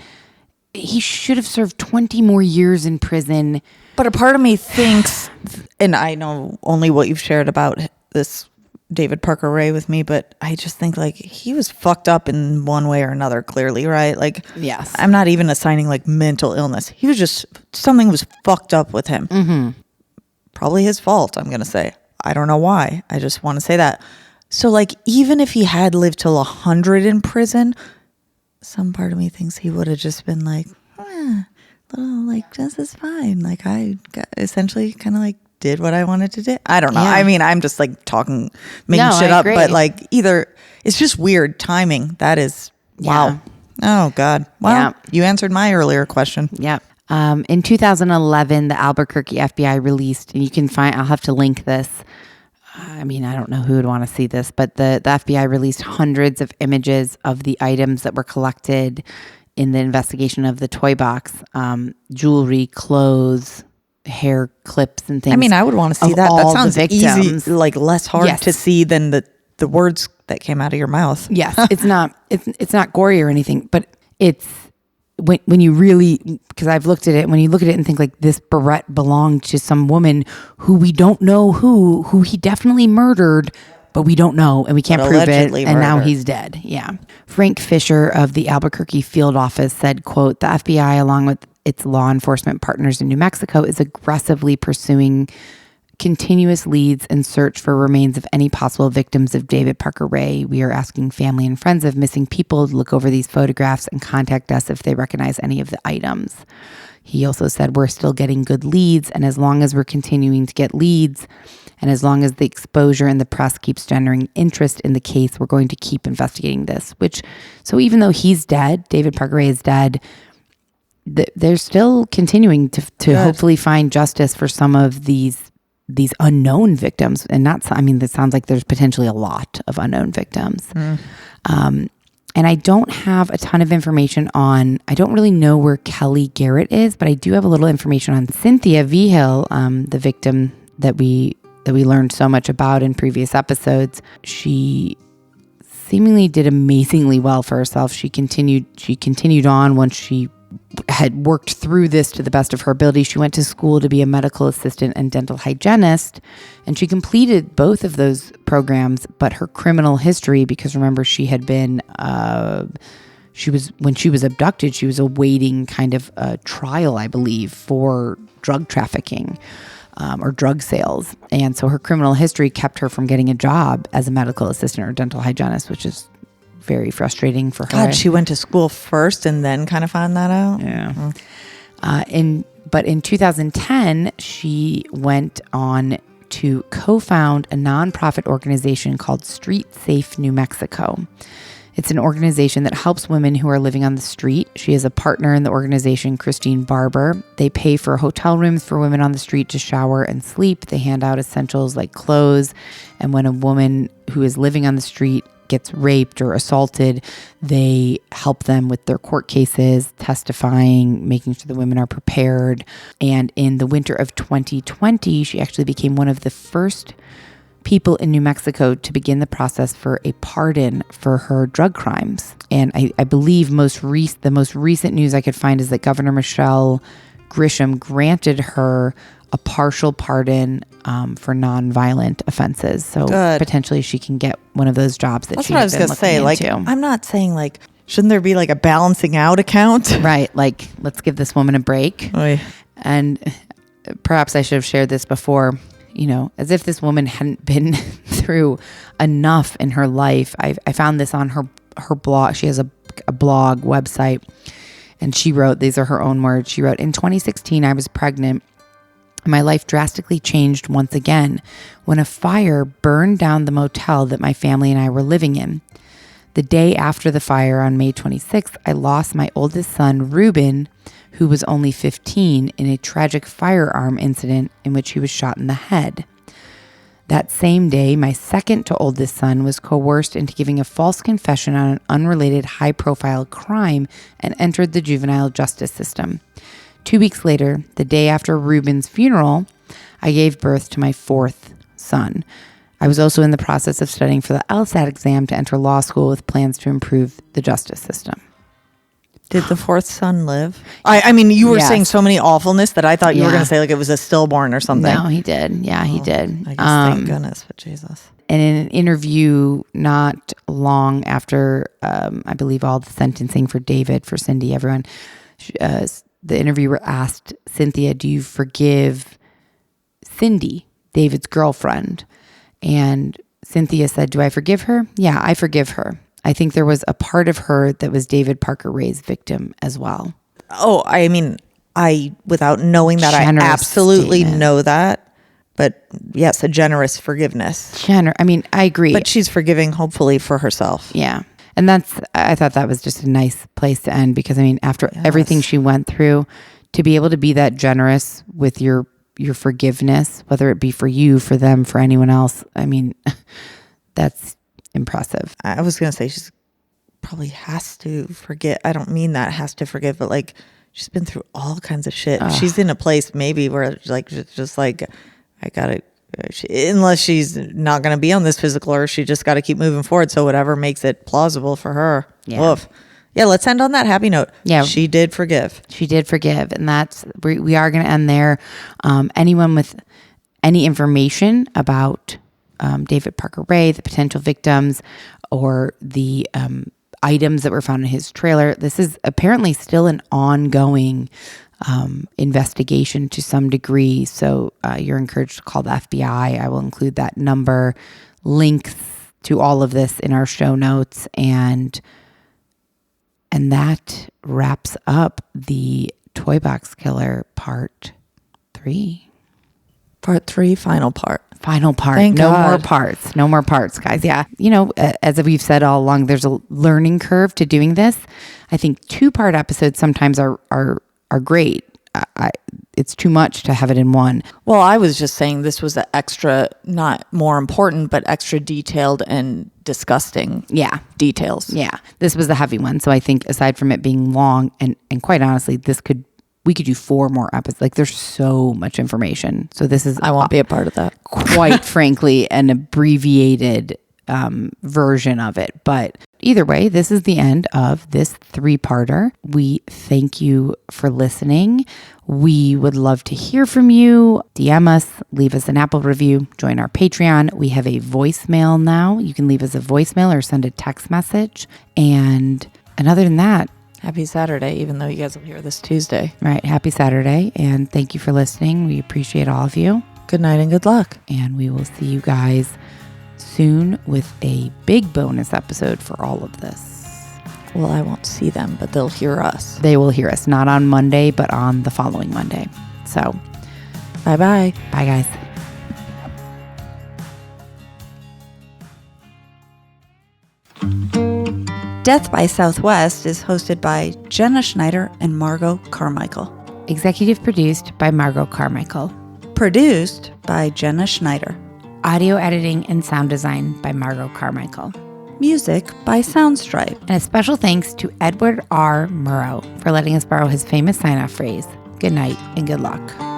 he should have served 20 more years in prison. But a part of me thinks, and I know only what you've shared about this David Parker Ray with me, but I just think like he was fucked up in one way or another, clearly, right? Like, yes. I'm not even assigning like mental illness. He was just, something was fucked up with him. Mm-hmm. Probably his fault, I'm going to say. I don't know why. I just want to say that. So like, even if he had lived till 100 in prison, some part of me thinks he would have just been like, like, this is fine. Like, I got essentially kind of like did what I wanted to do. I don't know. Yeah. I mean, I'm just like making shit up, but like either it's just weird timing. That is, wow. Oh God. Well, you answered my earlier question. Yeah. In 2011, the Albuquerque FBI released, and you can find, I'll have to link this. I mean, I don't know who would want to see this, but the FBI released hundreds of images of the items that were collected in the investigation of the toy box, jewelry, clothes, hair clips and things. I mean, I would want to see that. That sounds easy, like less hard to see than the words that came out of your mouth. Yes, it's not gory or anything, but it's when you really, because I've looked at it, when you look at it and think like this barrette belonged to some woman who we don't know who he definitely murdered, but we don't know and we can't prove it, and now he's dead. Yeah. Frank Fisher of the Albuquerque field office said, quote, "The FBI, along with its law enforcement partners in New Mexico, is aggressively pursuing continuous leads and search for remains of any possible victims of David Parker Ray. We are asking family and friends of missing people to look over these photographs and contact us if they recognize any of the items." He also said, "We're still getting good leads, and as long as we're continuing to get leads, and as long as the exposure in the press keeps generating interest in the case, we're going to keep investigating this." So even though he's dead, David Parker Ray is dead, they're still continuing to hopefully find justice for some of these unknown victims. And that sounds like there's potentially a lot of unknown victims. And I don't have a ton of information I don't really know where Kelly Garrett is, but I do have a little information on Cynthia Vigil, the victim that we learned so much about in previous episodes. She seemingly did amazingly well for herself. She continued on once she had worked through this to the best of her ability. She went to school to be a medical assistant and dental hygienist, and she completed both of those programs, but her criminal history, because remember she had been, when she was abducted, she was awaiting kind of a trial, I believe, for drug trafficking. or drug sales. And so her criminal history kept her from getting a job as a medical assistant or dental hygienist, which is very frustrating for her. God, she went to school first and then kind of found that out. Yeah. But in 2010, she went on to co-found a nonprofit organization called Street Safe New Mexico. It's an organization that helps women who are living on the street. She is a partner in the organization, Christine Barber. They pay for hotel rooms for women on the street to shower and sleep. They hand out essentials like clothes. And when a woman who is living on the street gets raped or assaulted, they help them with their court cases, testifying, making sure the women are prepared. And in the winter of 2020, she actually became one of the first people in New Mexico to begin the process for a pardon for her drug crimes. And I believe the most recent news I could find is that Governor Michelle Grisham granted her a partial pardon for nonviolent offenses. So potentially she can get one of those jobs that That's she what I has was been going to say. looking Like, into. I'm not saying like, shouldn't there be like a balancing out account? Right. Like, let's give this woman a break. Oy. And perhaps I should have shared this before, as if this woman hadn't been through enough in her life. I found this on her blog. She has a blog website, and she wrote, these are her own words. She wrote, in 2016, I was pregnant. My life drastically changed once again when a fire burned down the motel that my family and I were living in. The day after the fire on May 26th, I lost my oldest son, Ruben, who was only 15, in a tragic firearm incident in which he was shot in the head. That same day, my second to oldest son was coerced into giving a false confession on an unrelated high-profile crime and entered the juvenile justice system. 2 weeks later, the day after Ruben's funeral, I gave birth to my fourth son. I was also in the process of studying for the LSAT exam to enter law school with plans to improve the justice system. Did the fourth son live? I mean, you were Yes. saying so many awfulness that I thought you were Yeah. going to say like it was a stillborn or something. No, he did. Yeah, he did. I guess thank goodness, but Jesus. And in an interview not long after, I believe, all the sentencing for David, for Cindy, everyone, the interviewer asked Cynthia, do you forgive Cindy, David's girlfriend? And Cynthia said, do I forgive her? Yeah, I forgive her. I think there was a part of her that was David Parker Ray's victim as well. Oh, I mean, without knowing that, Generous I absolutely statement. know that. But yes, a generous forgiveness. I mean, I agree. But she's forgiving, hopefully, for herself. Yeah. And I thought that was just a nice place to end because, I mean, after everything she went through, to be able to be that generous with your forgiveness, whether it be for you, for them, for anyone else, I mean, that's impressive. I was going to say she's probably has to forget. I don't mean that has to forgive, but like she's been through all kinds of shit. She's in a place maybe where like, just like, I got to, unless she's not going to be on this physical earth, she just got to keep moving forward. So whatever makes it plausible for her. Yeah. Woof. Yeah, let's end on that happy note. Yeah. She did forgive. She did forgive. And we are going to end there. Anyone with any information about David Parker Ray, the potential victims, or the items that were found in his trailer, this is apparently still an ongoing investigation to some degree. So you're encouraged to call the FBI. I will include that number, links to all of this in our show notes. And that wraps up the Toy Box Killer Part 3. Part 3, final part. Final part. Thank No God. more parts. No more parts, guys. Yeah. As we've said all along, there's a learning curve to doing this. I think 2-part episodes sometimes are great. It's too much to have it in one. Well, I was just saying this was an extra, not more important, but extra detailed and disgusting Yeah. details. Yeah. This was a heavy one. So I think aside from it being long and quite honestly, we could do 4 more episodes. Like there's so much information. So this is I won't be a part of that. quite frankly an abbreviated version of it. But either way, this is the end of this 3-parter. We thank you for listening. We would love to hear from you. DM us, leave us an Apple review, join our Patreon. We have a voicemail now. You can leave us a voicemail or send a text message. And other than that, Happy Saturday, even though you guys will hear this Tuesday. Right. Happy Saturday. And thank you for listening. We appreciate all of you. Good night and good luck. And we will see you guys soon with a big bonus episode for all of this. Well, I won't see them, but they'll hear us. They will hear us, not on Monday, but on the following Monday. So, Bye-bye. bye, guys. Death by Southwest is hosted by Jenna Schneider and Margot Carmichael. Executive produced by Margot Carmichael. Produced by Jenna Schneider. Audio editing and sound design by Margot Carmichael. Music by Soundstripe. And a special thanks to Edward R. Murrow for letting us borrow his famous sign-off phrase, good night and good luck.